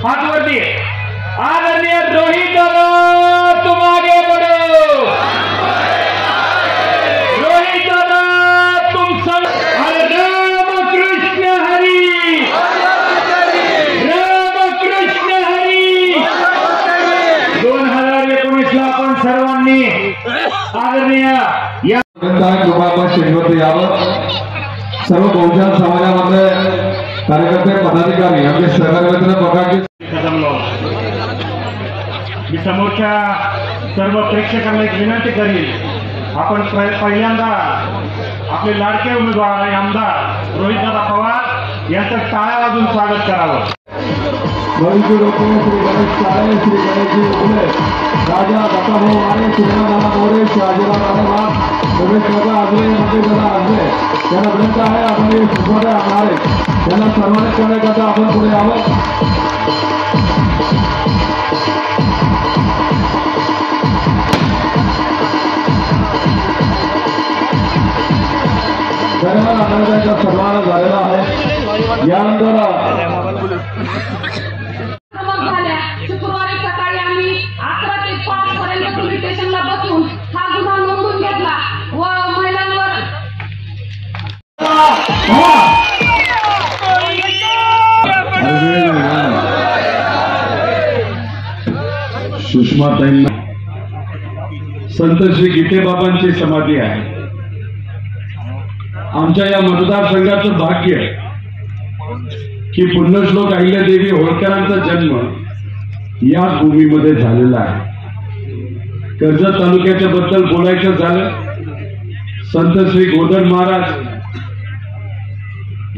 हाथ वरती आदरणीय रोहित दादा तुम आगे बढ़ो। रोहित दादा तुम सब राम कृष्ण हरी, राम कृष्ण हरी। 2019 ला आपण सर्वांनी आदरणीय या सर्व बहुजन समाजामधले कार्यकर्ते पदाधिकारी आमचे सहकारी मित्र बघायचे मी समोरच्या सर्व प्रेक्षकांना एक विनंती करीन, आपण पहिल्यांदा आपले लाडके उमेदवार आणि आमदार रोहितदादा पवार यांचं टाळ्या वाजून स्वागत करावं। श्री गणेश चाळे, श्री गणेशजी उगले, राजा दत्ताभाऊ मारे, सुरेंद्रदादा मोरे, शहाजीराव राणेबाग, रमेश दादा आजले, मते दादा आजले यांना विनंती आहे आपण सुखवाडे आणारे त्यांना सन्मानित करण्याकरता आपण पुढे यावं। धन्यवाद। आनंदाचा सन्मान झालेला आहे। यानंतर शुक्रवारी सकाळी आम्ही 11 ते 5 पर्यंत पोलीस स्टेशनला बसून हा गुन्हा नोंदवून घेतला व महिलांवर सुषमाताईंना संत श्री गीतेबाबांची समाधी आहे। आमच्या या मतदारसंघाचं भाग्य की पुण्यश्लोक अहिल्यादेवी होळकरांचा जन्म याच भूमीमध्ये झालेला आहे। कर्जत तालुक्याच्या बद्दल बोलायचं झालं, संत श्री गोदड महाराज,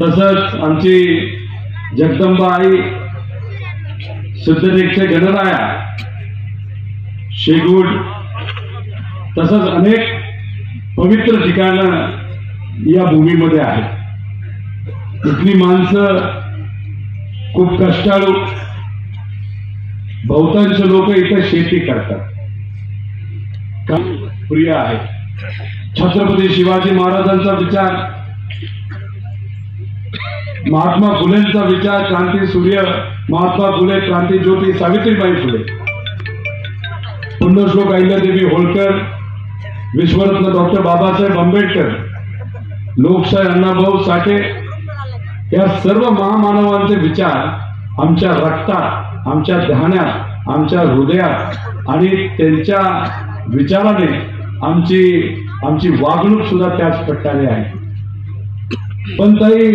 तसंच आमची जगदंबा आई, सिद्धटेकचे गणराया, शेगूड, तसंच अनेक पवित्र ठिकाणं या भूमीमध्ये आहेत। इथली माणसं खूप कष्टाळू, बहुतांश लोक इथे शेती करतात, काम प्रिय आहे। छत्रपती शिवाजी महाराजांचा विचार, महात्मा फुलेंचा विचार, क्रांती सूर्य महात्मा फुले, क्रांती ज्योती सावित्रीबाई फुले, पुण्यश्लोक अहिल्यादेवी होळकर, विश्वरत्न डॉक्टर बाबासाहेब आंबेडकर, लोकशाही अण्णाभाऊ साठे, या सर्व महामानवांचे विचार आमच्या रक्तात, आमच्या ध्यानात, आमच्या हृदयात आणि त्यांच्या विचाराने आमची वागणूक सुद्धा त्याच प्रकारे आहे। पण ताई,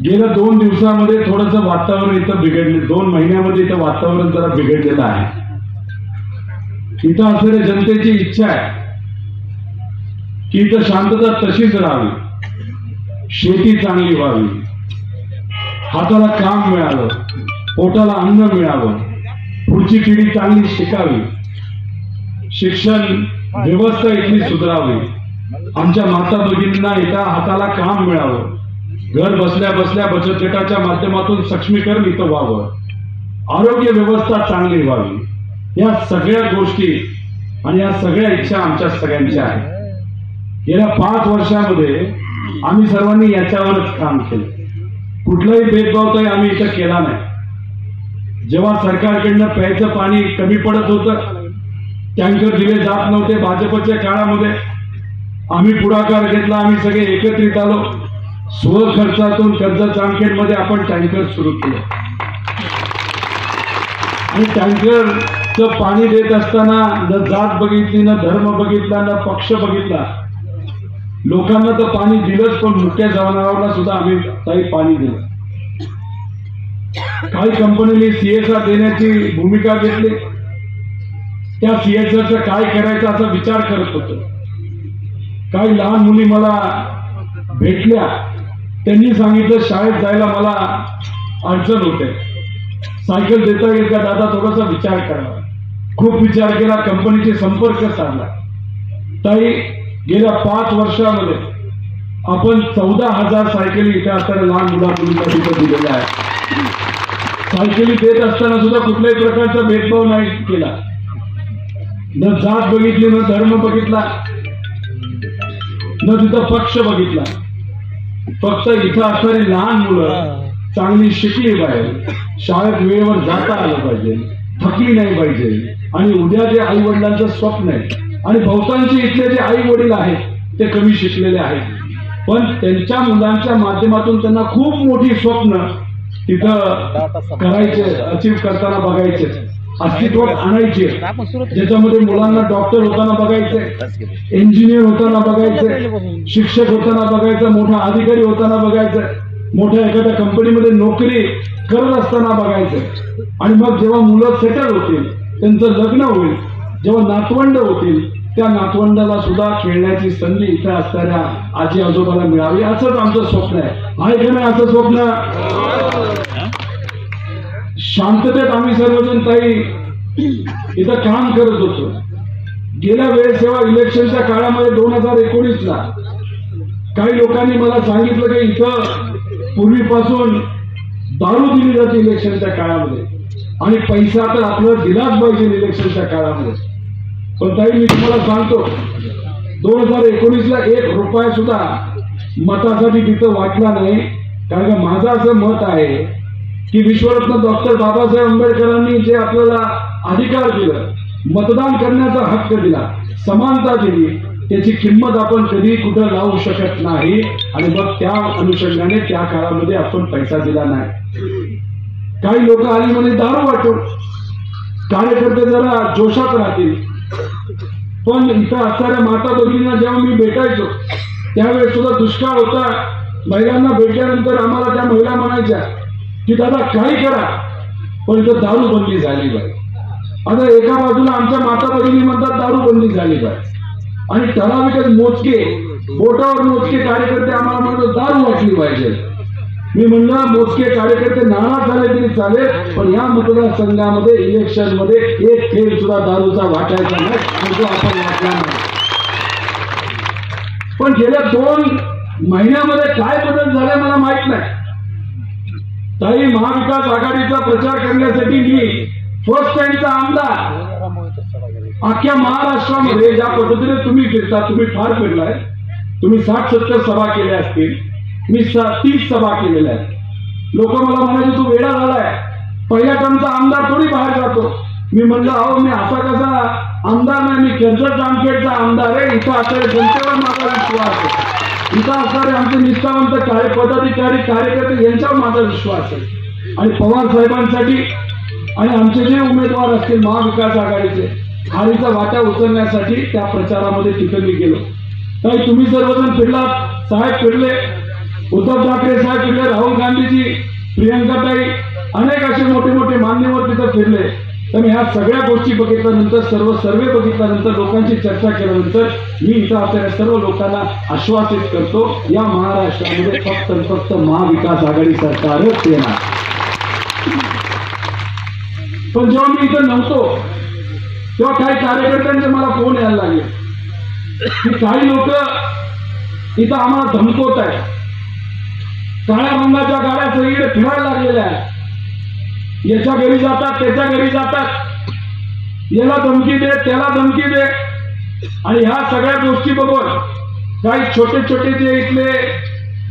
गेल्या 2 दिवसामध्ये थोडंसं वातावरण इथं बिघडले, 2 महिन्यामध्ये इथं वातावरण जरा बिघडलेलं आहे। इथं असलेल्या जनतेची इच्छा आहे की इथं शांतता तशीच राहावी, शेती चांगली व्हावी, हाताला काम मिळावं, पोटाला अन्न मिळावं, पुढची पिढी चांगली शिकावी, शिक्षण व्यवस्था इथली सुधारावी, आमच्या माता भगिनींना इथं हाताला काम मिळावं, घर बसल्या बसल्या बचत गटाच्या माध्यमातून सक्षमीकरण इथं व्हावं, आरोग्य व्यवस्था चांगली व्हावी, या सगळ्या गोष्टी आणि या सगळ्या इच्छा आमच्या सगळ्यांच्या आहेत। गेल्या 5 वर्षामध्ये आम्ही सर्वांनी याच्यावरच काम केलं, कुठलाही भेदभाव काही आम्ही इथं केला नाही। जेव्हा सरकारकडनं प्यायचं पाणी कमी पडत होतं, टँकर दिले जात नव्हते, भाजपच्या काळामध्ये आम्ही पुढाकार घेतला, आम्ही सगळे एकत्रित आलो, स्वखर्चातून कर्जत जामखेडमध्ये आपण टँकर सुरू केलं आणि टँकरचं पाणी देत असताना न जात बघितली, न धर्म बघितला, न पक्ष बघितला, लोकांना तर पाणी दिलंच, पण मुक्या जनावरांना सुद्धा आम्ही काही पाणी दिलं। काही कंपनीने सीएसआर देण्याची भूमिका घेतली, त्या सीएसआरचं काय करायचं असा विचार करत होतो। काही लहान मुली मला भेटल्या, त्यांनी सांगितलं शाळेत जायला मला अडचण होते, सायकल देता येईल का दादा, थोडासा विचार करा। खूप विचार केला, कंपनीचे संपर्क साधला। ताई, गेल्या 5 वर्षामध्ये आपण 14,000 सायकली इथे असताना लहान मुलांना तिथे दिलेल्या आहेत। सायकली देत असताना सुद्धा कुठल्याही प्रकारचा भेदभाव नाही केला, न जात बघितली, न धर्म बघितला, न तिथं पक्ष बघितला। फक्त इथं असणारी लहान मुलं चांगली शिकली पाहिजे, शाळेत वेळेवर जाता आलं पाहिजे, थकली नाही पाहिजे. आणि उद्या जे आई वडिलांचं स्वप्न आहे, आणि बहुतांशी इथले जे आई वडील आहेत ते कमी शिकलेले आहेत, पण त्यांच्या मुलांच्या माध्यमातून त्यांना खूप मोठी स्वप्न तिथं करायचे, अचीव करताना बघायचे, अस्तित्वात आणायचे. ज्याच्यामध्ये मुलांना डॉक्टर होताना बघायचे, इंजिनियर होताना बघायचे, शिक्षक होताना बघायचं, मोठा अधिकारी होताना बघायचं, मोठ्या एखाद्या कंपनीमध्ये नोकरी करत असताना बघायचं. आणि मग जेव्हा मुलं सेटल होतील, त्यांचं लग्न होईल, जेव्हा नातवंड होतील, त्या नातवंडाला सुद्धा खेळण्याची संधी इथं असणाऱ्या आजी आजोबाला मिळावी, असंच आमचं स्वप्न आहे का नाही? असं स्वप्न. शांततेत आम्ही सर्वजण ताई इथं काम करत होतो. गेल्या वेळेस जेव्हा इलेक्शनच्या काळामध्ये 2019ला काही लोकांनी मला सांगितलं की इथं पूर्वीपासून दारू दिली जाते इलेक्शनच्या काळामध्ये, आणि पैसा तर आपल्याला दिलाच पाहिजे इलेक्शनच्या काळामध्ये. पण ताई मी तुम्हाला सांगतो, 2019ला 1 रुपया सुद्धा मतासाठी तिथं वाटला नाही. कारण का माझं असं मत आहे की विश्वरत्न डॉक्टर बाबासाहेब आंबेडकरांनी जे आपल्याला अधिकार दिलं, मतदान करण्याचा हक्क दिला, समानता दिली, त्याची किंमत आपण कधी कुठं लावू शकत नाही. आणि मग त्या अनुषंगाने त्या काळामध्ये आपण पैसा दिला नाही. काही लोक आली म्हणे दारू वाटो, कार्यकर्ते जरा जोशात राहतील. पण इथं असणाऱ्या माता भगिनींना जेव्हा मी भेटायचो त्यावेळेस सुद्धा दुष्काळ होता. महिलांना भेटल्यानंतर आम्हाला त्या महिला म्हणायच्या की दादा काही करा, पण इथं दारू बंदी झाली पाहिजे. आता एका बाजूला आमच्या माता भगिनी म्हणतात दारू बंदी झाली पाहिजे, आणि ठराविक मोजके, बोटावर मोजके कार्यकर्ते आम्हाला म्हणतात दारू वाटली पाहिजे. मी म्हणलं मोजके कार्यकर्ते नाराज झाले तरी चालेल, पण या मतदारसंघामध्ये इलेक्शन मध्ये एक थेंब सुद्धा दारूचा वाटायचा नाही, तो आपण वाटला नाही. पण गेल्या 2 महिन्यामध्ये काय बदल झाले मला माहित नाही. ताई, महाविकास आघाडीचा प्रचार करण्यासाठी मी फर्स्ट टाइमचा आमदार अख्ख्या महाराष्ट्रामध्ये ज्या पद्धतीने तुम्ही फिरता, तुम्ही फार फिरलाय, तुम्ही 60-70 सभा केल्या असतील, मी 30 सभा केलेल्या आहेत. लोक मला म्हणायचे तू वेडा झालाय, पहिल्या टर्मचा आमदार थोडी बाहेर जातो. मी म्हणलं अहो मी असा कसा आमदार नाही, मी कर्जत जामखेडचा आमदार आहे. इथं असणारे जनतेवर माझा विश्वास आहे, इथं असणारे आमचे निष्ठावंत पदाधिकारी कार्यकर्ते यांच्यावर माझा विश्वास आहे. आणि पवार साहेबांसाठी आणि आमचे जे उमेदवार असतील महाविकास आघाडीचे, खारीचा वाटा उचलण्यासाठी त्या प्रचारामध्ये तिथं मी गेलो. ताई तुम्ही सर्वजण फिरलात, साहेब फिरले, उद्धव ठाकरे साहेब फिरले, राहुल गांधीजी, प्रियंकाताई, अनेक असे मोठे मोठे मान्यवर तिथं फिरले. तर ह्या सगळ्या गोष्टी बघितल्यानंतर, सर्व सर्वे बघितल्यानंतर, लोकांची चर्चा केल्यानंतर मी इथं असलेल्या सर्व लोकांना आश्वासित करतो, या महाराष्ट्रामध्ये फक्त महाविकास आघाडी सरकारच येणार. पण जेव्हा मी इथं नव्हतो तेव्हा काही कार्यकर्त्यांचे मला फोन यायला लागले की काही लोक इथं आम्हाला धमकवत आहेत, काळ्या रंगाच्या गाड्या सगळीकडे फिरायला लागलेल्या आहेत, याच्या घरी जातात, त्याच्या घरी जातात, याला धमकी दे, त्याला धमकी दे. आणि ह्या सगळ्या गोष्टी बघून काही छोटे छोटे जे इथले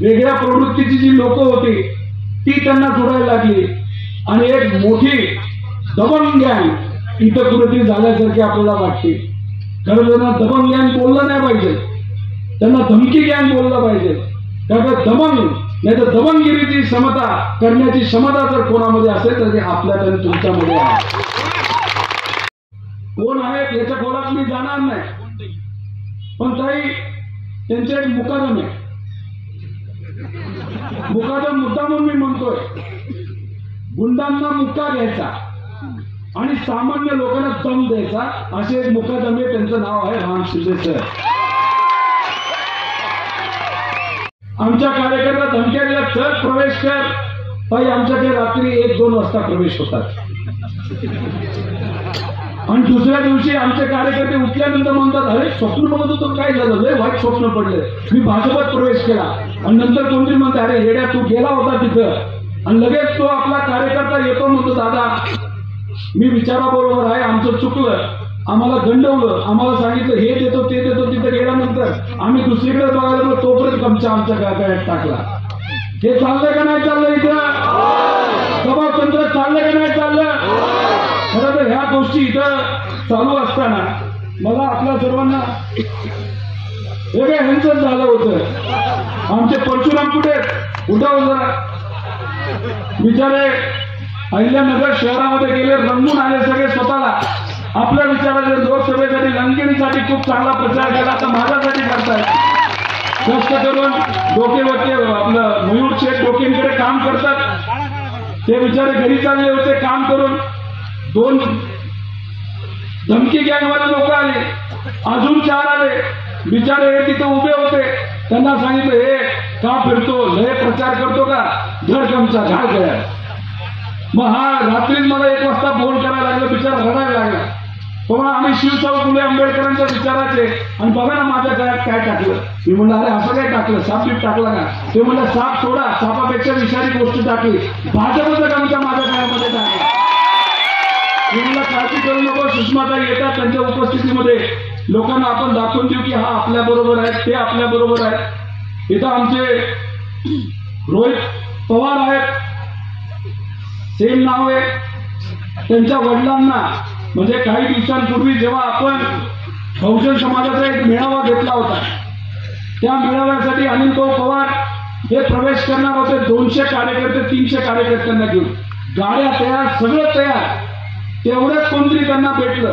वेगळ्या प्रवृत्तीची जी लोक होती ती त्यांना जोडायला लागली, आणि एक मोठी दबंग गँग इथं कुठेतरी झाल्यासारखी आपल्याला वाटते. खरं त्यांना दबंग गँग बोललं नाही पाहिजे, त्यांना धमकी गँग बोललं पाहिजे. कारण दबंग नाही तर दबंगगिरीची क्षमता करण्याची क्षमता जर कोणामध्ये असेल तर ते आपल्यात आणि तुमच्यामध्ये आहे. कोण आहे याच्या खोलात मी जाणार नाही, पण ताई त्यांचे एक मुकादम आहे. मुकादम मुद्दा म्हणून मी म्हणतोय, गुंडांना मुक्का घ्यायचा आणि सामान्य लोकांना दम द्यायचा, असे एक मुकादम आहे. त्यांचं नाव आहे राम शिंदे सर. आमच्या कार्यकर्त्याला धमक्या दिल्या, सर प्रवेश कर. ताई आमच्याकडे रात्री 1-2 वाजता प्रवेश होतात, आणि दुसऱ्या दिवशी आमचे कार्यकर्ते उठल्यानंतर म्हणतात अरे स्वप्न बघत होतो, काय झालं, लय वाईट स्वप्न पडले, मी भाजपात प्रवेश केला. आणि नंतर कोणतरी म्हणते अरे येड्या तू गेला होता तिथं, आणि लगेच तो आपला कार्यकर्ता येतो म्हणतो दादा मी विचाराबरोबर आहे, आमचं चुकलं, आम्हाला गंडवलं, आम्हाला सांगितलं हे देतो ते देतो. तिथे गेल्यानंतर आम्ही दुसरीकडे बघायला तोपर्यंत आमच्या गाड्यात टाकला. हे चाललंय का नाही चाललं इथं? दबावतंत्र चाललंय का नाही चाललं? खरं तर ह्या गोष्टी इथं चालू असताना मला आपल्या सर्वांना हे काय ह्यांचंच झालं होतं. आमचे परशुराम कुठे उठाव जरा. बिचारे अहिल्यानगर शहरामध्ये गेले, रंगून आले सगळे स्वतःला आपल्या विचाराचे. लोकसभेसाठी लंकेनीसाठी खूप चांगला प्रचार केला, आता माझ्यासाठी करतायत. कष्ट करून डोके आपलं मयूर शेठ डोकेंकडे काम करतात. ते बिचारे घरी चालले होते काम करून. 2 धमकी गँगवाले लोक आले, अजून 4 आले. बिचारे हे तिथे उभे होते. त्यांना सांगितलं, हे का फिरतो, लय प्रचार करतो का, घर कमचा घाल गया. मग हा रात्रीच मला 1 वाजता फोन करायला लागला, बिचारा रडायला लागला. तो म्हणा आम्ही शिवशाहू फुले आंबेडकरांच्या विचाराचे, आणि बघा ना माझ्या गळ्यात काय टाकलं. मी म्हणलं अरे असं काय टाकलं, साप टाकला का? ते म्हणलं साप सोडा, सापापेक्षा विषारी गोष्ट टाकली, भाजपचं गमचा माझ्या गळ्यामध्ये टाकला. मी म्हणलं काळजी करू नको, सुषमाताई येतात, त्यांच्या उपस्थितीमध्ये लोकांना आपण दाखवून देऊ की हा आपल्या बरोबर आहे, ते आपल्या बरोबर आहे. इथं आमचे रोहित पवार आहेत, सेम नाव आहे. त्यांच्या वडिलांना म्हणजे काही दिवसांपूर्वी जेव्हा आपण बहुजन समाजाचा एक मेळावा घेतला होता, त्या मेळाव्यासाठी अनिल भाऊ पवार हे प्रवेश करणार होते. 200 कार्यकर्ते 300 कार्यकर्त्यांना घेऊन, गाड्या तयार, सगळं तयार. तेवढ्याच कोणतरी त्यांना भेटलं.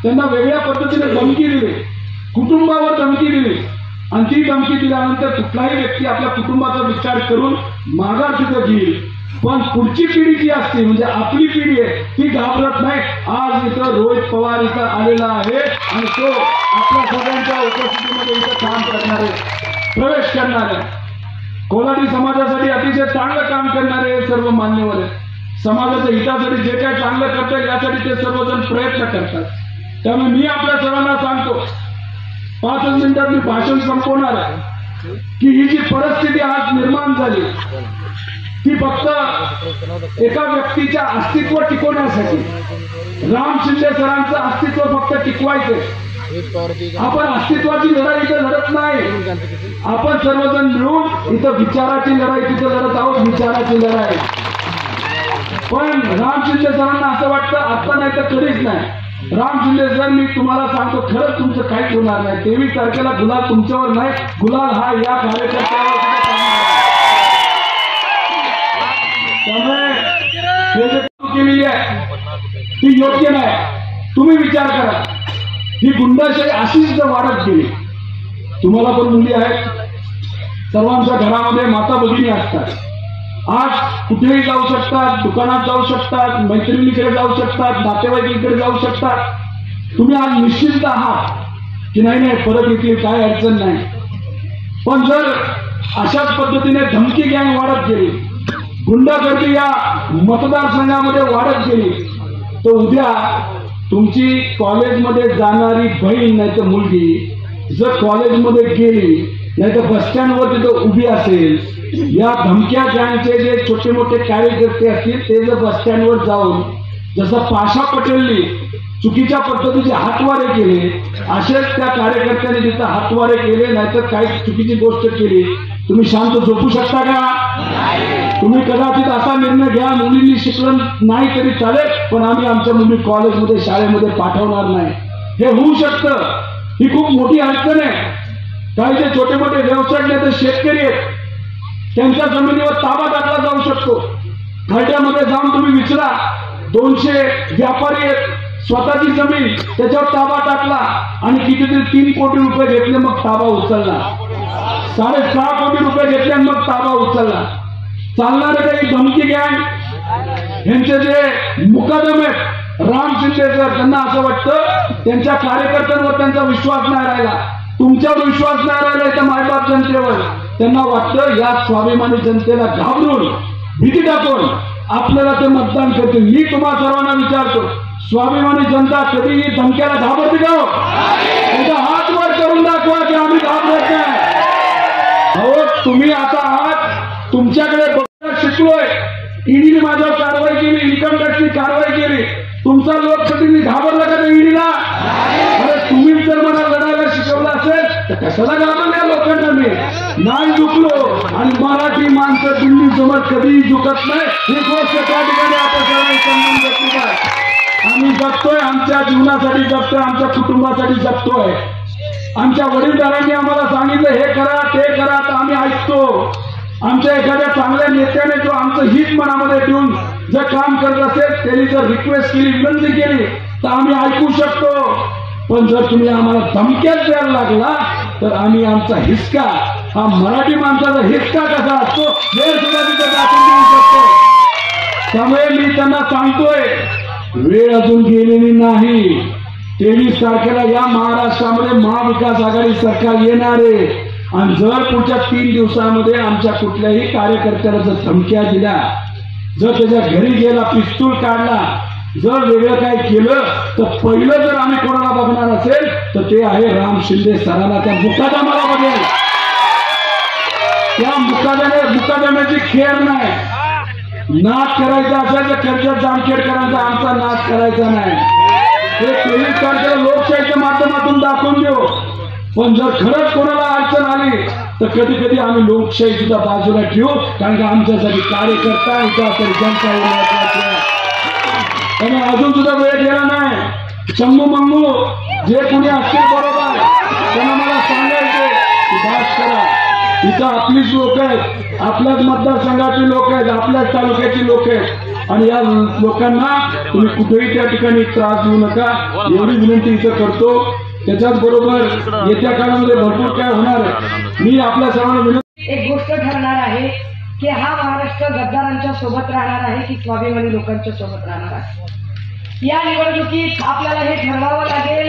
त्यांना वेगळ्या पद्धतीने धमकी दिली, कुटुंबावर धमकी दिली. आणि ती धमकी दिल्यानंतर कुठलाही व्यक्ती आपल्या कुटुंबाचा विचार करून माघार तिथं घेईल, पण पुढची पिढी जी असते म्हणजे आपली पिढी आहे ती घाबरत नाही. आज इथं रोहित पवार इथं आलेला आहे आणि तो आपल्या सगळ्यांच्या उपस्थितीमध्ये इथं काम करणार आहे, प्रवेश करणार आहे. कोलाडी समाजासाठी अतिशय चांगलं काम करणारे सर्व मान्यवर आहेत. समाजाच्या हितासाठी जे काही चांगलं करता येईल यासाठी ते सर्वजण प्रयत्न करतात. त्यामुळे मी आपल्या सर्वांना सांगतो, 5 मिनिटात मी भाषण संपवणार आहे की ही जी परिस्थिती आज निर्माण झाली ती फक्त एका व्यक्तीच्या अस्तित्व टिकवण्यासाठी. राम शिंदे सरांचं अस्तित्व फक्त टिकवायचंय. आपण अस्तित्वाची लढाई इथं लढत नाही, आपण सर्वजण मिळून इथं विचाराची लढाई तिथं लढत आहोत, विचाराची लढाई. पण राम शिंदे सरांना असं वाटतं आता नाही तर कधीच नाही. राम शिंदे सर, मी तुम्हाला सांगतो खरंच तुमचं काहीच होणार नाही. 23 तारखेला गुलाल तुमच्यावर नाही, गुलाल हा या कार्यकर्त्यावर. त्यामुळे हे जे केलेली आहे ती योग्य नाही. तुम्ही विचार करा, ही गुंडाशाही अशीच वाढत गेली. तुम्हाला पण मुली आहेत, सर्वांच्या घरामध्ये माता भगिनी असतात. आज कुठेही जाऊ शकतात, दुकानात जाऊ शकतात, मैत्रिणीकडे जाऊ शकतात, नातेवाईकांकडे जाऊ शकतात. तुम्ही आज निश्चिंत आहात की नाही परत येतील, काय अडचण नाही. पण जर अशाच पद्धतीने धमकी गँग वाढत गेली, गुंडागर्दी या मतदारसंघामध्ये वाढत गेली, तर उद्या तुमची कॉलेजमध्ये जाणारी बहीण नाही तर मुलगी जर कॉलेजमध्ये गेली नाही तर बस स्टँडवर तिथं उभी असेल, या धमक्या गँगचे जे छोटे मोठे कार्यकर्ते असतील ते जर बस स्टँडवर जाऊन जसं पाशा पटेलनी चुकीच्या पद्धतीचे हातवारे केले, असेच त्या कार्यकर्त्यांनी तिथं हातवारे केले नाहीतर काही चुकीची गोष्ट केली, तुम्ही शांत झोपू शकता का? तुम्ही कदाचित असा निर्णय घ्या, मुलींनी शिकलं नाही तरी चालेल पण आम्ही आमच्या मुली कॉलेजमध्ये शाळेमध्ये पाठवणार नाही. हे होऊ शकतं. ही खूप मोठी अडचण आहे. काही जे छोटे मोठे व्यवसाय नाही तर शेतकरी आहेत, त्यांच्या जमिनीवर ताबा टाकला जाऊ शकतो. खड्ड्यामध्ये जाऊन तुम्ही विचारा, 200 व्यापारी आहेत, स्वतःची जमीन त्याच्यावर ताबा टाकला आणि कितीतरी 3 कोटी रुपये घेतले मग ताबा उचलला, 6.5 कोटी रुपये घेतले मग ताबा उचलला. चालणारे काही धमकी गँग यांचे जे मुकादम आहेत, राम शिंदे सर त्यांना असं वाटतं त्यांच्या कार्यकर्त्यांवर त्यांचा विश्वास नाही राहिला, तुमच्यावर विश्वास नाही राहिला तर मायबाप जनतेवर. त्यांना वाटतं या स्वाभिमानी जनतेला घाबरून भीती टाकून आपल्याला ते मतदान करतील. मी तुम्हा सर्वांना विचारतो, स्वाभिमानी जनता कधीही धमक्याला घाबरते का? त्याचा हात वर करून दाखवा की आम्ही घाबरत नाही. अहो तुम्ही आता आहात, तुमच्याकडे बघायला शिकलोय, ईडीने माझ्यावर कारवाई केली, इन्कम टॅक्सची कारवाई केली, तुमचा लोकप्रतिनिधी घाबरला का त्या ईडीला? अरे तुम्ही जर मला लढायला शिकवलं असेल तर कशाला घाबरल्या लोकांना? मी नाही झुकलो आणि मराठी माणसं दिल्ली समोर कधीही झुकत नाही ही गोष्ट त्या ठिकाणी आपण सर्वांनी समजून घेतली आहे. आम्ही जगतोय, आमच्या जीवनासाठी जगतोय, आमच्या कुटुंबासाठी जगतोय. आमच्या वडीलधाऱ्यांनी आम्हाला सांगितलं हे करा ते करा तर आम्ही ऐकतो. आमच्या एखाद्या चांगल्या नेत्याने जो आमचं हित मनामध्ये ठेवून जर काम करत असेल, त्यांनी जर रिक्वेस्ट केली, विनंती केली तर आम्ही ऐकू शकतो. पण जर तुम्ही आम्हाला धमक्यात द्यायला लागला तर आम्ही आमचा हिसका, हा मराठी माणसाचा हिसका कसा असतो हे सुद्धा तिथे दाखवून देऊ शकतो. त्यामुळे मी त्यांना सांगतोय, वेळ अजून गेलेली नाही. 23 तारखेला या महाराष्ट्रामध्ये महाविकास आघाडी सरकार येणार आहे आणि जर पुढच्या 3 दिवसामध्ये आमच्या कुठल्याही कार्यकर्त्याला जर धमक्या दिल्या, जर त्याच्या घरी गेला पिस्तूल काढला, जर वेगळं काय केलं तर पहिलं जर आम्ही कोणाला बघणार असेल तर ते आहे राम शिंदे सरांना. त्या मुकादमाला बघेल. त्या मुकादम्याची खेळ नाही. नाच करायचा असेल तर कर्जत जामखेडकरांचा आमचा नाच करायचा नाही. हे 23 तारखेला लोकशाहीच्या माध्यमातून दाखवून देऊ. पण जर खरंच कोणाला अडचण आली तर कधी कधी आम्ही लोकशाही सुद्धा बाजूला ठेवू, कारण की आमच्यासाठी कार्यकर्ता इतर जनता महत्वाची आहे. त्यामुळे अजून सुद्धा वेळ गेला नाही. चंगू मंगू जे कोणी असतील बरोबर त्यांना मला सांगायचे की बास करा. इथं आपलीच लोक आहेत, आपल्याच मतदारसंघाची लोक आहेत, आपल्याच तालुक्याची लोक आहेत आणि या लोकांना तुम्ही कुठेही त्या ठिकाणी त्रास देऊ नका एवढी विनंती इथं करतो. त्याच्याच बरोबर येत्या काळामध्ये भरपूर काय होणार आहे. मी आपल्या सर्वांना विनंती, एक गोष्ट ठरणार आहे की हा महाराष्ट्र गद्दारांच्या सोबत राहणार आहे की स्वाभिमानी लोकांच्या सोबत राहणार आहे. या निवडणुकीत आपल्याला हे ठरवावं लागेल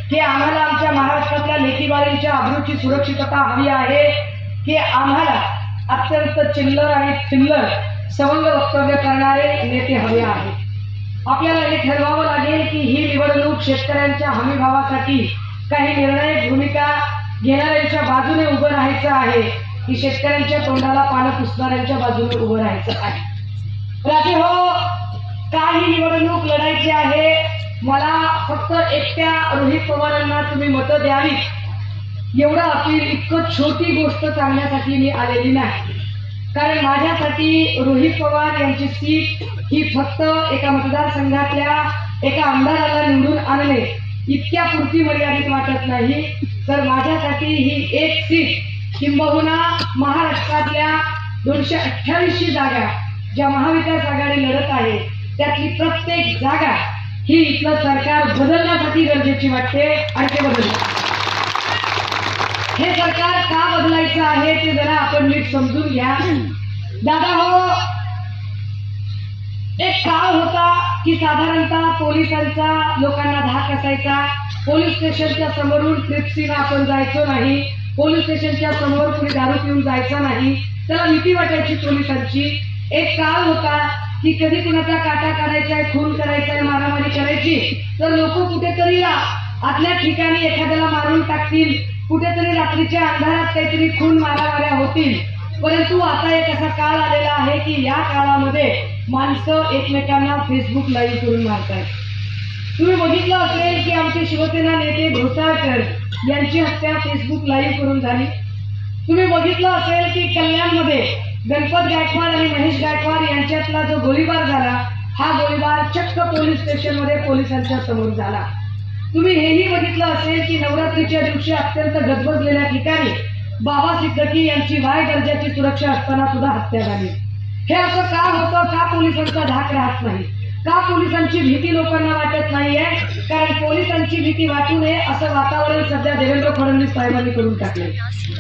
की आम्हाला आमच्या महाराष्ट्रातल्या लेकीबाळींच्या अब्रूची सुरक्षितता हवी आहे की आम्हाला अत्यंत चिल्लर आणि चिल्लर सवंग वक्तव्य करणारे नेते हवे आहेत. आपल्याला हे ठरवावं लागेल की ही निवडणूक शेतकऱ्यांच्या हमीभावासाठी काही निर्णायक भूमिका घेणाऱ्यांच्या बाजूने उभं राहायचं आहे की शेतकऱ्यांच्या तोंडाला पानं पुसणाऱ्यांच्या बाजूने उभं राहायचं आहे. राजे हो, काही निवडणूक लढायची आहे. मला फक्त एकट्या रोहित पवारांना तुम्ही मतं द्यावी एवढं अपील, इतकं छोटी गोष्ट सांगण्यासाठी मी आलेली नाही. कारण माझ्यासाठी रोहित पवार यांची सीट ही फक्त एका मतदारसंघातल्या एका आमदाराला निवडून आणणे इतक्या पुरती मर्यादित वाटत नाही, तर माझ्यासाठी ही एक सीट किंबहुना महाराष्ट्रातल्या 228 जागा ज्या महाविकास आघाडी लढत आहे त्यातली प्रत्येक जागा ही इथलं सरकार बदलण्यासाठी गरजेची वाटते आणि ते बदललं. हे सरकार का बदलायचं आहे ते जरा आपण नीट समजून घ्या. दादा हो, एक काळ होता की साधारणतः पोलिसांचा लोकांना धाक असायचा. पोलीस स्टेशनच्या समोरून ट्रिप्सीनं आपण जायचो नाही, पोलीस स्टेशनच्या समोर कुणी दारू पिऊन जायचं नाही, त्याला भीती वाटायची पोलिसांची. एक काळ होता की कधी कुणाचा काटा काढायचाय, खून करायचाय, मारामारी करायची तर लोक कुठेतरी आतल्या ठिकाणी एखाद्याला मारून टाकतील, कुठेतरी रात्रीच्या अंधारात काहीतरी खून मारामाऱ्या होतील. परंतु आता एक असा काळ आलेला आहे की या काळामध्ये माणसं एकमेकांना फेसबुक लाईव्ह करून मारतायत. तुम्ही बघितलं असेल की आमचे शिवसेना नेते घोसाळकर यांची हत्या फेसबुक लाईव्ह करून झाली. तुम्ही बघितलं असेल की कल्याणमध्ये गणपत गायकवाड आणि महेश गायकवाड यांच्यातला जो गोळीबार झाला, हा गोळीबार चक्क पोलीस स्टेशनमध्ये पोलिसांच्या समोर झाला. तुम्ही हेही बघितलं असेल की नवरात्रीच्या दिवशी अत्यंत गजबजलेल्या ठिकाणी बाबा सिद्दकी यांची वाय दर्जाची सुरक्षा असताना सुद्धा हत्या झाली. हे असं का होतं? का पोलिसांचा धाक राहत नाही? का पोलिसांची भीती लोकांना वाटत नाहीये? कारण पोलिसांची भीती वाटू नये असं वातावरण सध्या देवेंद्र फडणवीस साहेबांनी करून टाकले.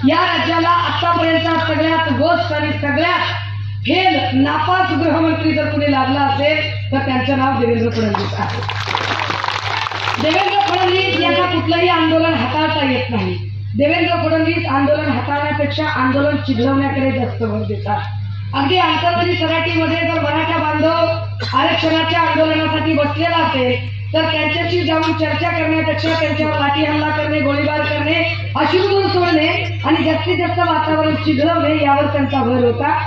या राज्याला आतापर्यंत सगळ्यात गोष्ट आणि सगळ्यात फेल नापास गृहमंत्री जर कुणी लागला असेल तर त्यांचं नाव देवेंद्र फडणवीस आहे. देवेंद्र फडणवीस यांना कुठलंही आंदोलन हाताळता येत नाही. देवेंद्र फडणवीस आंदोलन हाताळण्यापेक्षा आंदोलन चिघळवण्याकडे जास्त भर देतात. अगदी आंतरवादी सराटीमध्ये जर मराठा बांधव आरक्षणाच्या आंदोलनासाठी बसलेला असेल तर त्यांच्याशी जाऊन चर्चा करण्यापेक्षा त्यांच्यावर लाठी हल्ला करणे, गोळीबार करणे, अश्रुधूर सोडणे आणि जास्तीत जास्त वातावरण चिघळवणे यावर त्यांचा भर होता.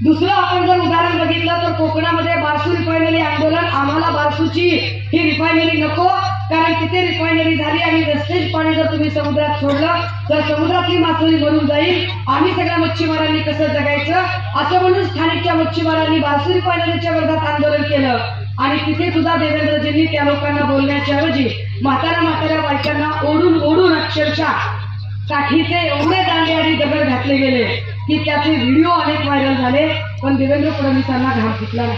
दुसरं आपण जर उदाहरण बघितलं तर कोकणामध्ये बारसू रिफायनरी आंदोलन, आम्हाला बारसूची ही रिफायनरी नको, कारण तिथे रिफायनरी झाली आणि वेस्टेज पाणी जर तुम्ही समुद्रात सोडलं तर समुद्रातली मासळी मरून जाईल, आम्ही सगळ्या मच्छीमारांनी कसं जगायचं असं म्हणून स्थानिकच्या मच्छीमारांनी बारसू रिफायनरीच्या विरोधात आंदोलन केलं. आणि तिथे सुद्धा देवेंद्रजींनी त्या लोकांना बोलण्याच्या ऐवजी म्हाताऱ्या बायकांना ओढून ओढून अक्षरशः काठीचे एवढे दांडे आणि दगड घातले गेले की त्याचे व्हिडिओ अनेक व्हायरल झाले, पण देवेंद्र फडणवीसांना घाम फुटला नाही.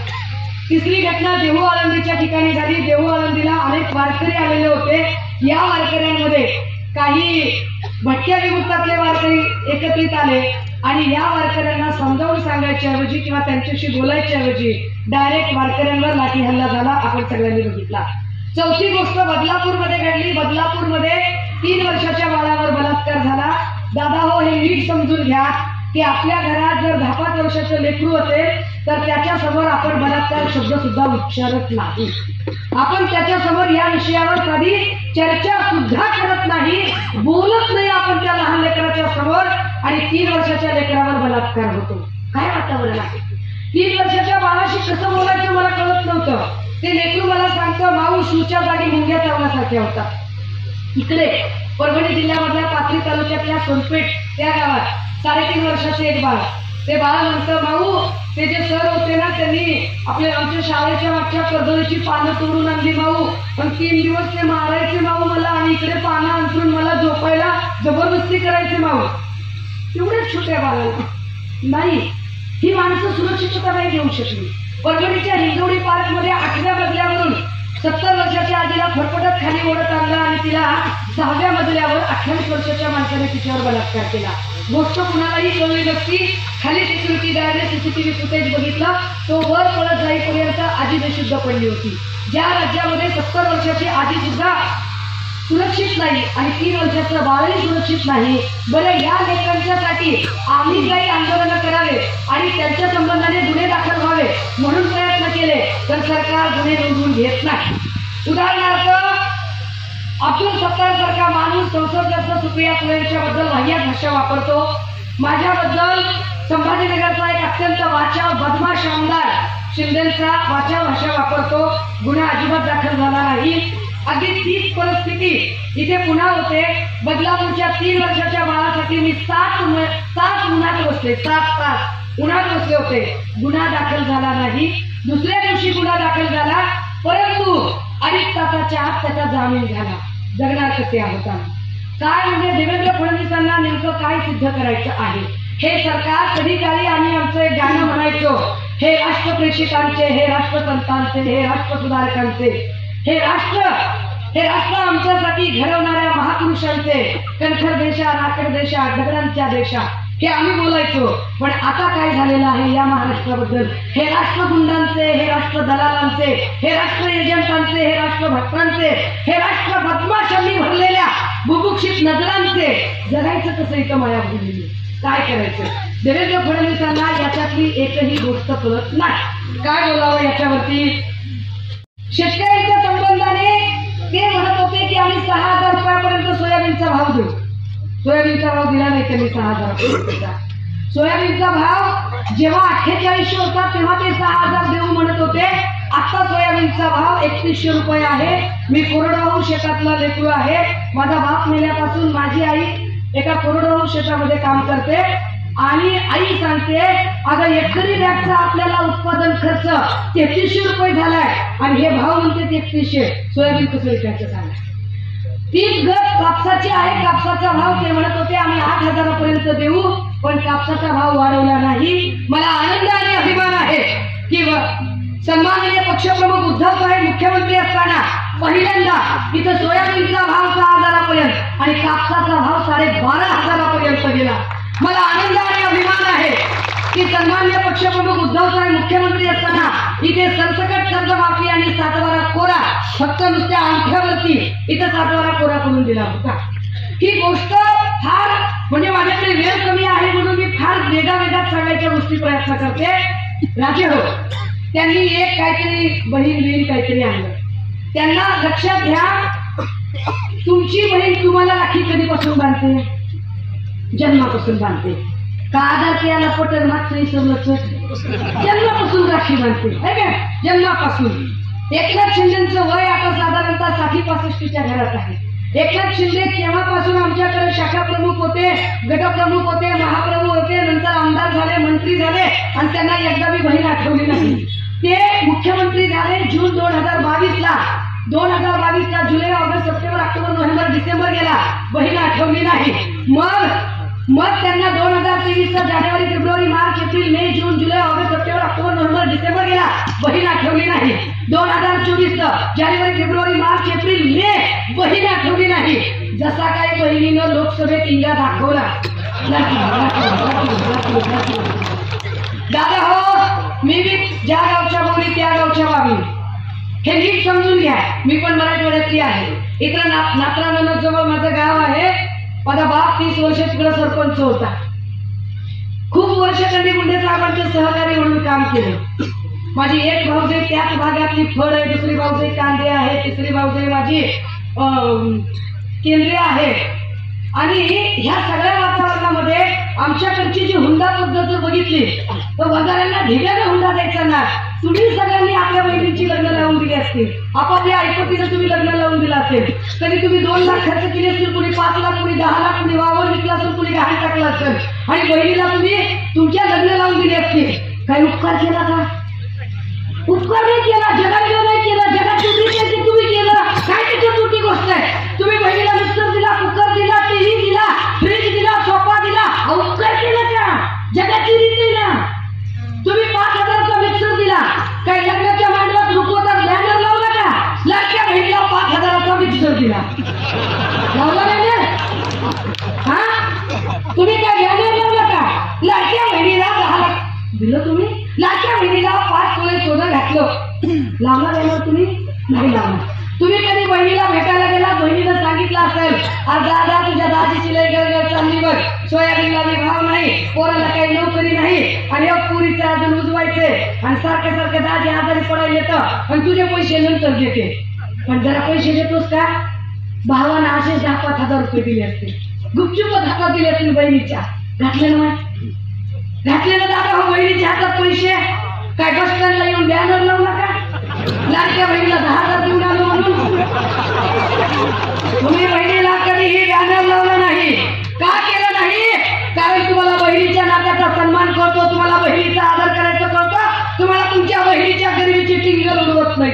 तिसरी घटना देहू आळंदीच्या ठिकाणी झाली. देहू आळंदीला अनेक वारकरी आलेले होते. या वारकऱ्यांमध्ये काही भटक्या विमुक्तातले वारकरी एकत्रित आले आणि या वारकऱ्यांना समजावून सांगायच्या ऐवजी किंवा त्यांच्याशी बोलायच्या ऐवजी डायरेक्ट वारकऱ्यांवर लाठी हल्ला झाला, आपण सगळ्यांनी बघितला. चौथी गोष्ट बदलापूरमध्ये घडली. बदलापूरमध्ये 3 वर्षाच्या बाळावर बलात्कार झाला. दादा हो, हे नीट समजून घ्या की आपल्या घरात जर 10-5 वर्षाचं लेकरू असेल तर त्याच्या समोर आपण बलात्कार शब्द सुद्धा उच्चारत नाही. आपण त्याच्या समोर या विषयावर कधी चर्चा सुद्धा करत नाही, बोलत नाही आपण त्या लहान लेकराच्या समोर. आणि 3 वर्षाच्या लेकरावर बलात्कार होतो. काय वातावरण आहे? 3 वर्षाच्या बाळाशी कसं बोलायचं मला कळत नव्हतं. ते लेकरू मला सांगतं, माऊ शूच्या जागी मुंग्या चावण्यासारख्या होतात. इकडे परभणी जिल्ह्यामधल्या पाथरी तालुक्यातल्या सोनपेठ त्या गावात 3.5 वर्षाचे एक बाळ, ते बाळ म्हणतं, माऊ ते जे सर होते ना त्यांनी आमच्या शाळेच्या मागच्या कर्दळीची पानं तोडून आणली माऊ, पण 3 दिवस ते मारायचे माऊ मला आणि इकडे पानं अंतरून मला झोपायला जबरदस्ती करायचे माऊ. एवढ्याच छोट्या बाळाला नाही, ही माणसं सुरक्षितता नाही देऊ शकली. परभणीच्या हिंजवडी पार्क मध्ये 8व्या मजल्यावरून 70 वर्षाच्या आजीला फटफटत खाली ओढत आणलं आणि तिला 6व्या मजल्यावर 28 वर्षाच्या माणसाने तिच्यावर बलात्कार केला. गोष्ट कुणालाही कळली नसती. खाली सिक्युरिटी गार्डने सीसीटीव्ही फुटेज बघितलं, तो वर पळत जाईपर्यंत आजी बेशुद्ध पडली होती. ज्या राज्यामध्ये 70 वर्षाची आजी सुद्धा सुरक्षित नाही आणि 3 वर्षाचं बाळही सुरक्षित नाही, बरं या लेकरांच्यासाठी आम्ही काही आंदोलन करावे आणि त्यांच्या संबंधाने गुन्हे दाखल व्हावे म्हणून प्रयत्न केले तर सरकार गुन्हे नोंदवून घेत नाही. उदाहरणार्थ अब्दुल सत्तार सारखा माणूस संसदरत्न सुप्रिया सुळेंच्या बद्दल वाह्यात भाषा वापरतो. माझ्याबद्दल संभाजीनगरचा एक अत्यंत वाचाव बदमाश आमदार शिंदेचा वाचाव भाषा वापरतो. गुन्हा अजिबात दाखल झाला नाही. अगदी तीच परिस्थिती इथे पुन्हा होते. बदलापूरच्या 3 वर्षाच्या बाळासाठी मी 7 उन्हात बसले, 7 तास उन्हात बसले होते. गुन्हा दाखल झाला नाही. दुसऱ्या दिवशी गुन्हा दाखल झाला, परंतु 2.5 तासाच्या आत त्याचा जामीन झाला. जगणार कसे आहोत आम्ही? काय म्हणजे देवेंद्र फडणवीसांना नेमकं काय सिद्ध करायचं आहे? हे सरकार कधी काळी आम्ही आमचं एक गाणं म्हणायचो, हे राष्ट्रप्रेषितांचे, हे राष्ट्रसंतांचे, हे राष्ट्रसुधारकांचे, हे राष्ट्र आमच्यासाठी घडवणाऱ्या महापुरुषांचे, कणखर देशा, राखड देशा, दगडांच्या देशा, हे आम्ही बोलायचो. पण आता काय झालेलं आहे या महाराष्ट्राबद्दल? हे राष्ट्रगुंडांचे, हे राष्ट्र दलालांचे, हे राष्ट्र एजंटांचे, हे राष्ट्रभक्तांचे, हे राष्ट्र बदमाशांनी भरलेल्या बुभुक्षित नजरांचे जगायचं कसं इथं मायाभूमी? काय करायचं? देवेंद्र फडणवीसांना याच्यातली एकही गोष्ट कळत नाही. काय बोलावं याच्यावरती? शेतकऱ्यांच्या संबंधाने ते म्हणत होते की आम्ही 6,000 रुपयापर्यंत सोयाबीनचा भाव देऊ. सोयाबीनचा भाव दिला नाही त्यांनी 6,000. सोयाबीनचा भाव जेव्हा 4800 होता तेव्हा ते 6,000 देऊ म्हणत होते. आता सोयाबीनचा भाव 3100 रुपये आहे. मी कोरडवाहू शेतातला लेकरू आहे. माझा बाप मेल्यापासून माझी आई एका कोरडवाहू शेतामध्ये काम करते आणि आई सांगते, अगं एकरी बॅगचा आपल्याला उत्पादन खर्च 3300 रुपये झालाय आणि हे भाव म्हणते 3300. सोयाबीन कसं विकायचं सांगा? 3 गट कापसाची आहे. कापसाचा भाव ते म्हणत होते आम्ही 8,000 पर्यंत देऊ, पण कापसाचा भाव वाढवला नाही. मला आनंद आणि अभिमान आहे की सन्माननीय पक्षप्रमुख उद्धव साहेब मुख्यमंत्री असताना पहिल्यांदा इथं सोयाबीनचा भाव 6,000 पर्यंत आणि कापसाचा भाव 12,500 पर्यंत गेला. मला आनंद आणि अभिमान आहे की सन्माननीय पक्षप्रमुख उद्धव साहेब मुख्यमंत्री असताना इथे सरसकट कर्जमाफी आणि 7वारा कोरा फक्त नुसत्या अंगठ्यावरती इथं 7वारा कोरा करून दिला होता. ही गोष्ट फार म्हणजे माझ्याकडे वेळ कमी आहे म्हणून मी फार वेगात सांगायच्या गोष्टी प्रयत्न करते. राजे हो, त्यांनी एक काहीतरी बहीण काहीतरी आणलं. त्यांना लक्षात घ्या, तुमची बहीण तुम्हाला राखी कधीपासून बांधते? जन्मापासून बांधते. का आधार केला पटेल मागचं जन्मापासून राखी बांधते, जन्मापासून. एकनाथ शिंदेचं वय आता साधारणतः 60-65च्या घरात आहे. एकनाथ शिंदे केव्हापासून आमच्याकडे शाखा प्रमुख होते, गटप्रमुख होते, महाप्रमुख होते, नंतर आमदार झाले, मंत्री झाले आणि त्यांना एकदा मी बहीण आठवली नाही. ते मुख्यमंत्री झाले जून 2022ला. 2022ला जुलै, ऑगस्ट, सप्टेंबर, ऑक्टोबर, नोव्हेंबर, डिसेंबर गेला, बहीण आठवली नाही. मग त्यांना 2023चा जानेवारी, फेब्रुवारी, मार्च, एप्रिल, मे, जून, जुलै, ऑगस्ट, सप्टेंबर, ऑक्टोबर, नोव्हेंबर, डिसेंबर गेला, बहीण आठवली नाही. 2024चं जानेवारी, फेब्रुवारी, मार्च, एप्रिल, मे, बहीण आठवली नाही. जसा काही बहिणीनं लोकसभेत इंगा दाखवला. दादा हो, मी बी ज्या गावच्या बोली त्या गावच्या बाबी, हे नीट समजून घ्या. मी पण मराठवाड्यातली आहे. इकडं नात्रा जवळ माझं गाव आहे. माझा बाप 30 वर्ष तिकडे सरपंच होता. खूप वर्ष त्यांनी मुंडे साहेबांचे सहकारी म्हणून काम केलं. माझी एक भाऊजाई त्याच भागातली फळ आहे, दुसरी भाऊजाई कांदे आहे, तिसरी भाऊजाई माझी केंद्रे आहे. आणि ह्या सगळ्या वातावरणामध्ये आमच्याकडची जी हुंडा पद्धत जर बघितली तर वंजाऱ्यांना ढिगाने हुंडा द्यायचा ना. तुम्ही सगळ्यांनी आपल्या बहिणींची लग्न लावून दिली असतील, आपापल्या ऐपतीनं तुम्ही लग्न लावून दिलं असेल, तरी तुम्ही 2 लाख खर्च केले असतील, कुणी 5 लाख, कुणी 10 लाख, कुणी वावर विकला असेल, कुणी गहाण टाकला असेल आणि बहिणीला तुम्ही तुमच्या लग्न लावून दिले असतील. काही उपकार केला का? उपकार नाही केला, जगाला नाही केला. जगात तुम्ही केलं काय? त्याची छोटी गोष्ट आहे. तुम्ही बहिणीला मिक्सर दिला, कुकर दिला, टीव्ही दिला, फ्रीज दिला, सोफा दिला, उपकार केला का? जगाची रीती ना. तुम्ही 5,000चा मिक्सर दिला, काही लग्नाच्या मांडवात रुपवतात बॅनर लावला का? लाडक्या बहिणीला 5,000चा मिक्सर दिला, लावला बॅनर? हा, तुम्ही काय बॅनर लावला का? लाडक्या बहिणीला 10 लाख दिलं तुम्ही, लाडक्या बहिणीला 5 तोळे सोनं घातलं, लावला बॅनर तुम्ही? नाही लावला. तुम्ही कधी बहिणीला भेटायला गेला, बहिणीला सांगितलं असेल आज दादा तुझ्या दादीची लय गरज चालली बघ, सोयाबीनला बी भाव नाही, पोराला काही नोकरी नाही आणि पुरीचं अजून उजवायचे आणि सारखं सारखं दादी आजारी पडायला येतं आणि तुझे पैसे नंतर देते. पण जरा पैसे देतोस का? भावानं असे 10-5 हजार रुपये दिले असतील, गुपचूप हातात दिले असतील बहिणीच्या. घातलेलं नाही? घातलेलं दादा हो बहिणीच्या हातात पैसे? काय बस स्टँडला येऊन बॅनर लावला का? लाडक्या बहिणीला 10,000 देऊन आलो म्हणून तुम्ही बहिणीला कधीही बॅनर लावला नाही. का केलं नाही? कारण तुम्हाला बहिणीच्या नात्याचा सन्मान कळतो, तुम्हाला बहिणीचा आदर करायचं कळतं, तुम्हाला तुमच्या बहिणीच्या गरिबीची टिंगल उडवत नाही.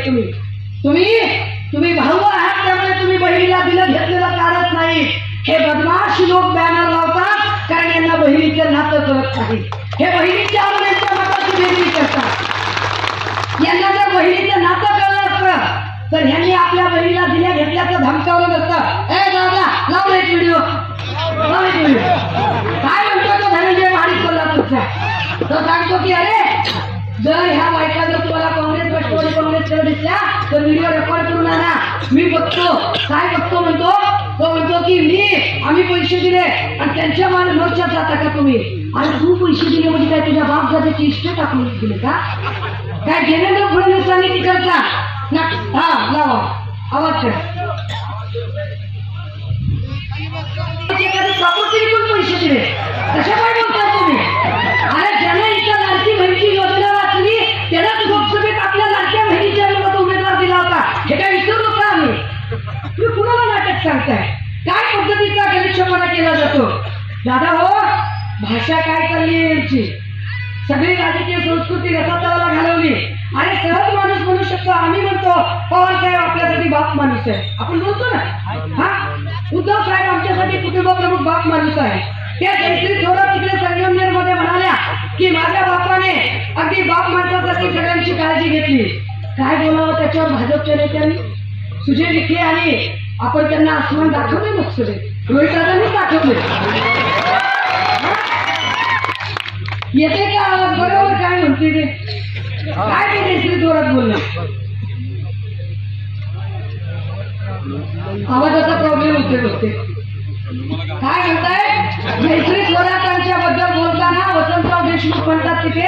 तुम्ही भाऊ आहात, त्यामुळे तुम्ही बहिणीला दिलं घेतलेलं काढत नाही. हे बदमाश लोक बॅनर लावतात कारण यांना बहिणीचं नातं कळत नाही. हे बहिणीच्या आवडीच्या मताची वेगळी करतात. यांना जर बहिणीचं नातं कळलं असतं तर ह्यांनी आपल्या बहिणीला दिल्या घेतल्याचं धमकावलं नसतं. ए दादा लावलं एक व्हिडिओ, काय म्हणतो तो धनंजय महाडिक कोल्हापूरचा? तो सांगतो की अरे जर ह्या बायका जर तुम्हाला काँग्रेस राष्ट्रवादी काँग्रेसकडे दिसल्या तर व्हिडिओ रेकॉर्ड करून आणा, मी बघतो. काय बघतो म्हणतो? तो म्हणतो की आम्ही पैसे दिले आणि त्यांच्या मान मोर्चात जाता का तुम्ही? आणि तू पैसे दिले म्हणजे काय तुझ्या बाप दादाची इष्ट टाकून दिले का? काय देवेंद्र फडणवीसांनी तिकडचा ना? हा लावा आवाज कर. प्रॉपर्टी विकून पैसे दिले कशा काय बोलता तुम्ही? अरे ज्याने इथं लाडकी बहिणीची योजना वाचली त्यालाच लोकसभेत आपल्या लाडक्या बहिणीच्या विरोधात उमेदवार दिला होता. हे काय विसरू नका. आम्ही तुम्ही कुणाला नाटक सांगताय? काय पद्धतीचा गलिच्छपणा केला जातो? दादा हो, भाषा काय चालली यांची? सगळी राजकीय संस्कृती रसातळाला घालवली आणि सहज माणूस म्हणू शकतो. आम्ही म्हणतो पवार साहेब आपल्यासाठी बाप माणूस आहे, आपण बोलतो ना. हा, उद्धव साहेब आमच्यासाठी कुटुंबप्रमुख बाप माणूस आहे. त्या जयश्री थोरात तिकडे संगमनेर मध्ये म्हणाल्या की माझ्या बापाने अगदी बाप माणसासाठी सगळ्यांची काळजी घेतली. काय बोलावं त्याच्यावर भाजपच्या नेत्यांनी? सुजय विखे आणि आपण त्यांना आसमान दाखवले लोकसभेत, रोहित दादांनी दाखवले. येते का आवाज? बरोबर काय म्हणते ते? काय ते जयश्री थोरात बोलला? आवाजाचा प्रॉब्लेम होते बघते. काय म्हणताय? जयश्री थोरातांच्या बद्दल बोलताना वसंतराव देशमुख म्हणतात तिथे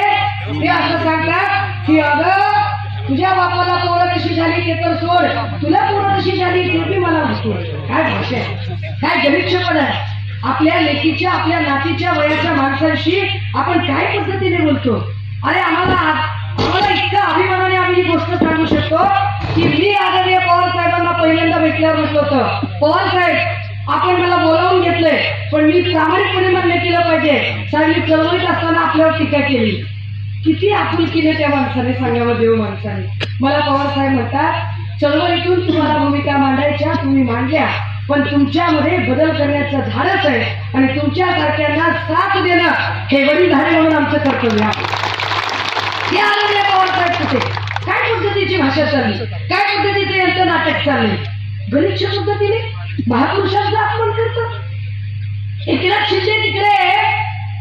ते असं सांगतात की अगं तुझ्या बापाला पोरं कशी झाली ते तर सोड, तुला पोरं कशी झाली ते बी मला माहिती. काय भाषा आहे, काय गलिच्छपण आहे. आपल्या लेकीच्या आपल्या नातीच्या वयाच्या माणसांशी आपण काय पद्धतीने बोलतो. अरे आम्हाला इतक्या अभिमानाने आम्ही ही गोष्ट सांगू शकतो की मी आदरणीय पवार साहेबांना पहिल्यांदा भेटल्यावर म्हटलं होतं, पवार साहेब आपण मला बोलावून घेतलंय, पण मी प्रामाणिकपणे मान्य केलं पाहिजे, साहेब मी चळवळीत असताना आपल्यावर टीका केली. किती आपुलकीने त्या माणसाने सांगावं, देव माणसाने. मला पवार साहेब म्हणतात, चळवळीतून तुम्हाला भूमिका मांडायच्या, तुम्ही मांडल्या, पण तुमच्यामध्ये बदल करण्याचं धाडस आहे आणि तुमच्यासारख्यांना साथ देणं हे वडीलधारे म्हणून आमचं कर्तव्य आहे. या आदरणीय पवार साहेब कुठे, काय पद्धतीची भाषा चालली, काय पद्धतीचे यांचं नाटक चालले, गलिच्छ पद्धतीने महापुरुषांचा अपमान करतात. एकनाथ शिंदे तिकडे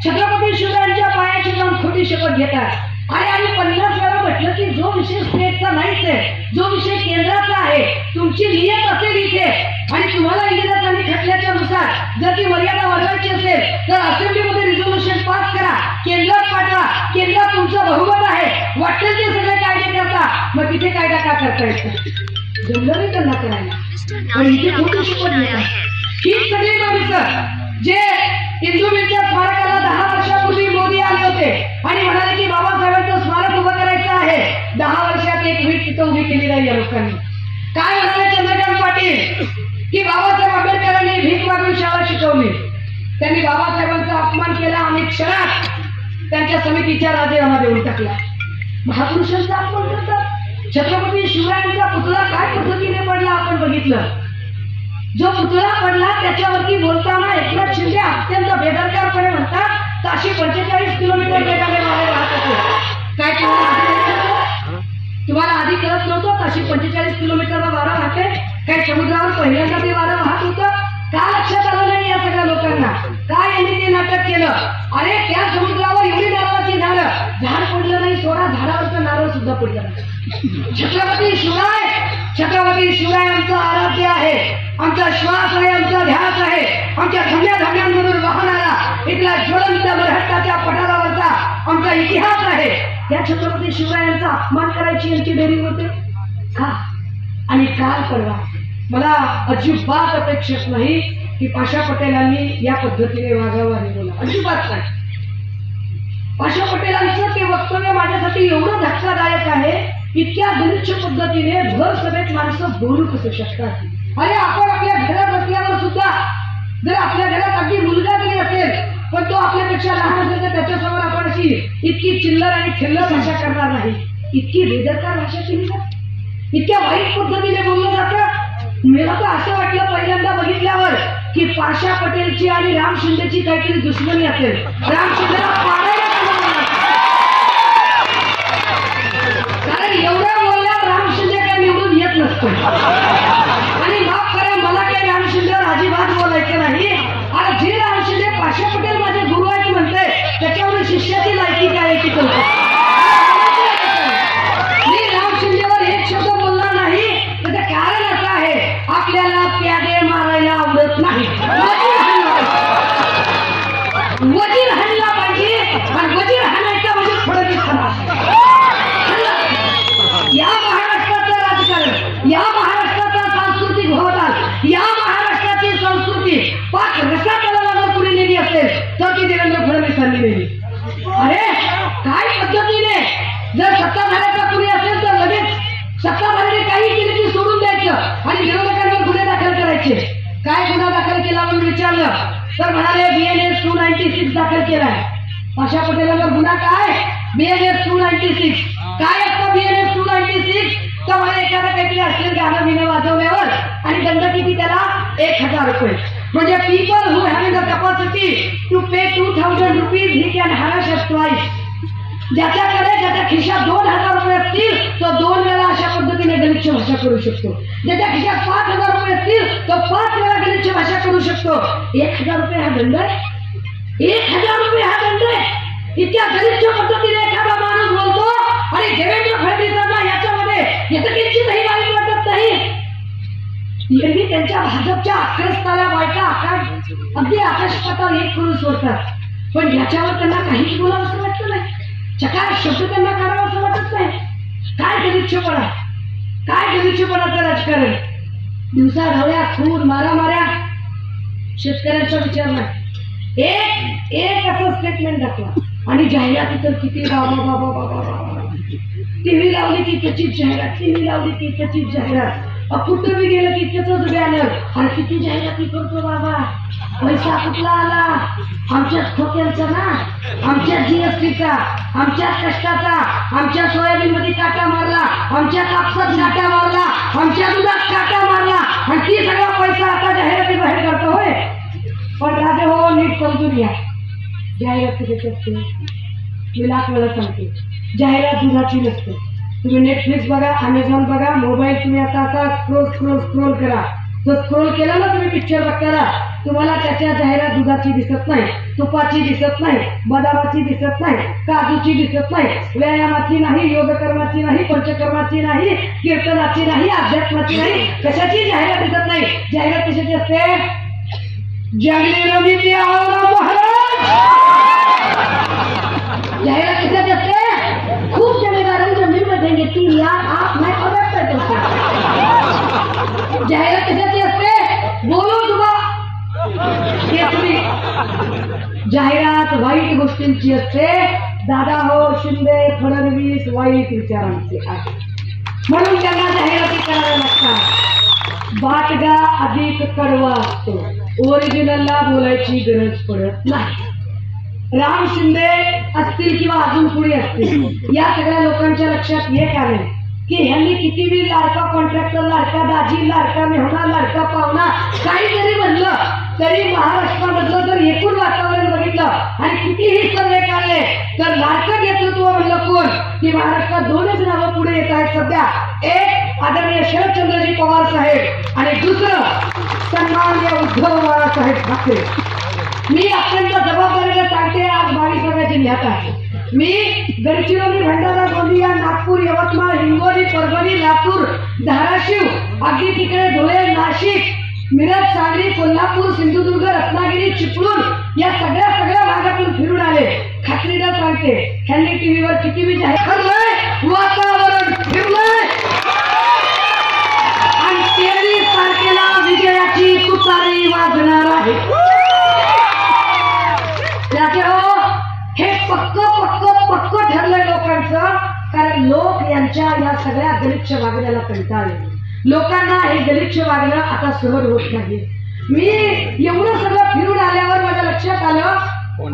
छत्रपती शिवरायांच्या पायाची जाऊन खोटी शपथ घेतात. आणि आम्ही 50 वेळा म्हटलं की जो विषय स्टेटचा नाहीच आहे, जो विषय केंद्राचा आहे, तुमची नियत असेल इथे आणि तुम्हाला इंग्रज आणि खटल्याच्या नुसार जर ती मर्यादा वाढवायची असेल तर असेंब्लीमध्ये रिझोल्युशन पास करा, केंद्रात पाठवा, केंद्रात तुमचं बहुमत आहे, वाटेल ते सगळे कायदे करता, मग तिथे कायदा का करता येतो, जमलं नाही त्यांना करायला. पण इथे खोटी शपथ घेतात. ही सगळी माणसं जे हिंदू मिलच्या स्मारकाला 10 वर्षापूर्वी मोदी आले होते आणि म्हणाले की बाबासाहेबांचं स्मारक उभं करायचं आहे, 10 वर्षात एक वीट तिथं उभी केली नाही या लोकांनी. काय म्हणाले चंद्रकांत पाटील की बाबासाहेब आंबेडकरांनी भीक मागून शाळा शिकवली, त्यांनी बाबासाहेबांचा अपमान केला आणि क्षणात त्यांच्या समितीच्या राजीनामा देऊन टाकला. महापुरुषांचा अपमान करतात. छत्रपती शिवरायांचा पुतळा काय पद्धतीने पडला आपण बघितलं. जो पुतळा पडला त्याच्यावरती बोलताना एकनाथ शिंदे अत्यंत बेदरकारपणे म्हणतात, ताशी 45 किलोमीटर वेगाने वारे वाहत होते. काय तुम्हाला आधी कळत नव्हतं ताशी 45 किलोमीटरला वारा वाहते? काय समुद्रावर पहिल्यांदा ते वारं वाहत होतं? का लक्षात आलं नाही या सगळ्या लोकांना? काय यांनी ते नाटक केलं? अरे त्या समुद्रावर एवढी नारळाची झाडं, झाड पडलं नाही, सोडा झाडावरचं नारळ सुद्धा पडलं नाही. छत्रपती शिवराय आमचं आराध्य आहे, आमचा श्वास आहे, आमचा ध्यास आहे, आमच्या धन्या धान्यांमधून वाहणारा इथला ज्वलंत मराठाच्या पठारावरचा आमचा इतिहास आहे. त्या छत्रपती शिवरायांचा अपमान करायची यांची डेअरिंग होते का? आणि काल परवा मला अजिबात अपेक्षित नाही की पाशा पटेलांनी या पद्धतीने वागावं आणि बोला, अजिबात नाही. पाशा पटेलांचं ते वक्तव्य माझ्यासाठी एवढं धक्कादायक आहे, इतक्या गलिच्छ पद्धतीने भर सभेत माणसं बोलू कसू शकतात. अरे आपण आपल्या घरात असल्यावर सुद्धा जर आपल्या घरात अगदी मुलगा जरी असेल पण तो आपल्यापेक्षा लहान असेल तर त्याच्यासमोर आपण अशी इतकी चिल्लर आणि खिल्लर भाषा करणार नाही. इतकी बेदरकार भाषा केली ना, इतक्या वाईट पद्धतीने बोललं जातं. मला तर असं वाटलं पहिल्यांदा बघितल्यावर की पाशा पटेलची आणि राम शिंदेची काहीतरी दुश्मनी असेल. राम शिंदेला पाडायला कारण एवढ्या बोलल्यावर राम शिंदे काय निवडून येत नसतो. आणि माफ करा, मला काही राम शिंदेवर अजिबात बोलायचं नाही. आणि जे राम शिंदे पाशा पटेल माझे गुरु आहेत म्हणते त्याच्यावर शिष्याची लायकी काय याची कल्पना. मी राम शिंदेवर एक शब्द बोलणार नाही, त्याचं कारण असं आहे आपल्याला प्यादे मारायला आवडत नाही, वजीर हाणला पाहिजे. आणि वजीर हाणायचा म्हणजे फडणवीस हाणायचा. या महाराष्ट्राचं राजकारण, या महाराष्ट्राचा सांस्कृतिक भवताल, या महाराष्ट्राची संस्कृती पाच रसातला जर कुणी नेली असेल तर ती देवेंद्र फडणवीसांनी नेली. अरे काय पद्धतीने जर सत्ताधाऱ्याचा कुणी असेल तर लगेच सत्ताधाऱ्याने काही केली की सोडून द्यायचं आणि विरोधकांवर गुन्हे दाखल करायचे. काय गुन्हा दाखल केला म्हणून विचारलं तर म्हणाले BNS 296 दाखल केलाय. पाशा पटेलांवर गुन्हा काय? BNS 296. काय असतं BNS 296? तर मला एखादं काहीतरी असेल गाणं बिणं वाजवल्यावर आणि दंड किती त्याला? 1000 रुपये. म्हणजे people who having the capacity to pay 2000 rupees he can harass us twice. ज्याच्याकडे ज्याच्या खिशात 2000 रुपये असतील तो 2 वेळा अशा पद्धतीने गलिच्छ भाषा करू शकतो. ज्याच्या खिशात 5000 रुपये असतील तो 5 वेळा गलिच्छ भाषा करू शकतो. 1000 रुपये हा दंड आहे. 1000 रुपये हा दंड आहे. इतक्या गलिच्छ पद्धतीने एखादा माणूस बोलतो आणि देवेंद्र फडणवीसांना याच्यामध्ये याचं किंचितही वाईट वाटत नाही. यांनी त्यांच्या भाजपच्या अख्रस्ताला बायका अगदी आकाशपाताल एक करून सोडतात, पण याच्यावर त्यांना काहीच बोलावं असं वाटतं नाही. चकार शब्द त्यांना करावं असं वाटत नाही. काय गलिच्छपणा, काय गलिच्छपणाचं राजकारण. दिवसा ढवळ्या खून मारामाऱ्या, शेतकऱ्यांचा विचार नाही. एक असं स्टेटमेंट दाखवा आणि जाहिराती तर किती बाबा बाबा बाबा बाबा. टीव्ही लावली की त्याचीच जाहिरात, टीव्ही लावली की त्याचीच जाहिरात, कुठं बी गेलं की त्याचंच बॅनर. आणि किती जाहिराती करतो बाबा, पैसा कुठला आला? आमच्याच खोक्यांचा ना, आमच्या जीएसटीचा, आमच्या कष्टाचा, आमच्या सोयाबीन मध्ये काटा मारला, आमच्या कापसात काटा मारला, आमच्या दुधात काटा मारला, आणि ती सगळा पैसा आता जाहिराती बाहेर करतो होय. पण राजे हो, नीट समजून घ्या, जाहिरात कशाची असते? मी लाख वेळा सांगते, जाहिरात दुधाची नसते. तुम्ही नेटफ्लिक्स बघा, अमेझॉन बघा, मोबाईल तुम्ही असा स्क्रोल करा. तो स्क्रोल केला ना तुम्ही पिक्चर बघताना, तुम्हाला त्याच्या जाहिरात दुधाची दिसत नाही, तुपाची दिसत नाही, बदामाची दिसत नाही, काजूची दिसत नाही, व्यायामाची नाही, योगकर्माची नाही, पंचकर्माची नाही, कीर्तनाची नाही, अध्यात्माची नाही, कशाची जाहिरात दिसत नाही. जाहिरात कशाची असते? जंगली रवींद्र महाराज. जाहिरात कशाची असते? खूप जमेदार जमीन में देंगे 3 लाख, आप मैं अवैध करते हो. जाहिरात कशाची असते? बोलो तुला हे तुम्ही. जाहिरात वाईट गोष्टींची असते. दादा हो, शिंदे फडणवीस वाईट विचारांचे आहे, म्हणून त्यांना जाहिराती कराव्या लागतात. बाटगा अधिक कडवा असतो, ओरिजिनलला बोलायची गरज पडत नाही. राम शिंदे असतील किंवा अजून पुढे असतील, या सगळ्या लोकांच्या लक्षात एक आले की ह्यांनी किती बी लाडका कॉन्ट्रॅक्टर, लाडका दाजी, लाडका मेहना, लाडका पाहुणा काही जरी म्हणलं तरी महाराष्ट्रामधलं जर एकूण वातावरण बघितलं आणि कितीही सर्वे काढले तर लाडकं नेतृत्व म्हणलं कोण की महाराष्ट्रात 2च नावं पुढे येत आहेत सध्या. एक आदरणीय शरदचंद्रजी पवार साहेब आणि दुसरं सन्माननीय उद्धव बाळासाहेब ठाकरे. मी अत्यंत जबाबदारीने सांगते, आज 22व्या जिल्ह्यात आहे. मी गडचिरोली, भंडारा, गोंदिया, नागपूर, यवतमाळ, हिंगोली, परभणी, लातूर, धाराशिव, अगदी तिकडे धुळे, नाशिक, मिरज, सांगली, कोल्हापूर, सिंधुदुर्ग, रत्नागिरी, चिपळूण या सगळ्या भागातून फिरून आले. खात्रीनं सांगते, ह्यांनी टीव्हीवर किती बी जाहीर करलंय, वातावरण फिरलंय आणि 23 तारखेला विजयाची तुतारी वाजणार आहे. त्याचे हो, हे पक्क ठरलंय लोकांचं. कारण लोक यांच्या या सगळ्या गलिच्छ वागण्याला कंटाळले. लोकांना हे गलिच्छ वागणं आता सहज होत नाही. मी एवढं सगळं फिरून आल्यावर माझ्या लक्षात आलं,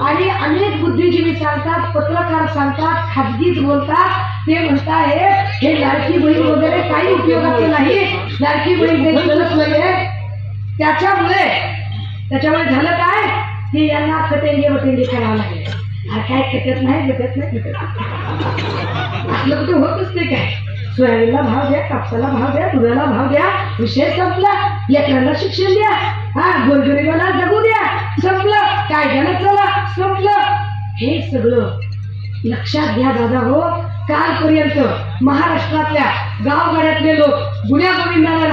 आणि अनेक बुद्धिजीवी सांगतात, पत्रकार सांगतात, खाजगीच बोलतात, ते म्हणतात हे लाडकी बहीण वगैरे काही उपयोगाचे नाही, लाडकी बहीण काही गरज नाहीये. त्याच्यामुळे झालं काय की यांना कटेंगे वटेंगे करावं लागेल. काय कटत नाही आपलं कुठे होतच नाही. काय सोयाबीनला भाव द्या, कापसाला भाव द्या, दुधाला भाव द्या, विषय संपला. लेकरांना शिक्षण द्या, गोरगरिबाला जगू द्या, संपलं. कायद्यानं चला, संपलं. हे सगळं लक्षात घ्या दादा हो. कालपर्यंत महाराष्ट्रातल्या गावगाड्यातले लोक गुण्यागोविंदाला